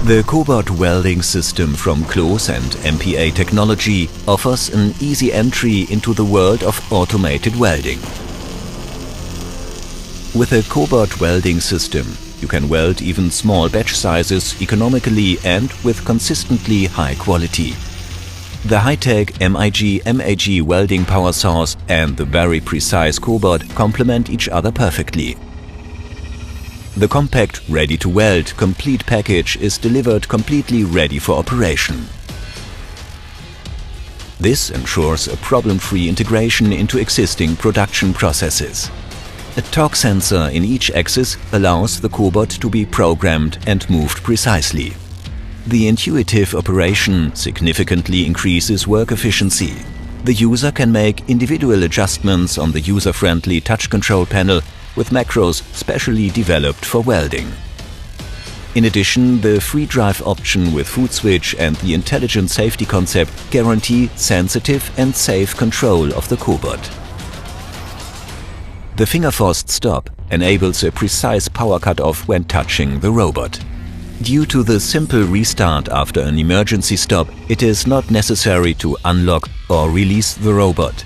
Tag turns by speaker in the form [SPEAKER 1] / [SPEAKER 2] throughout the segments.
[SPEAKER 1] The cobot welding system from Close and MPA Technology offers an easy entry into the world of automated welding. With a cobot welding system, you can weld even small batch sizes economically and with consistently high quality. The high-tech MIG/MAG welding power source and the very precise cobot complement each other perfectly. The compact, ready-to-weld complete package is delivered completely ready for operation. This ensures a problem-free integration into existing production processes. A torque sensor in each axis allows the cobot to be programmed and moved precisely. The intuitive operation significantly increases work efficiency. The user can make individual adjustments on the user-friendly touch control panel with macros specially developed for welding. In addition, the free drive option with foot switch and the intelligent safety concept guarantee sensitive and safe control of the cobot. The finger-forced stop enables a precise power cutoff when touching the robot. Due to the simple restart after an emergency stop, it is not necessary to unlock or release the robot.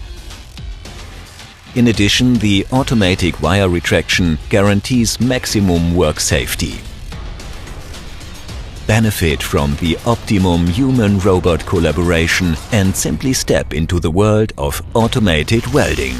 [SPEAKER 1] In addition, the automatic wire retraction guarantees maximum work safety. Benefit from the optimum human-robot collaboration and simply step into the world of automated welding.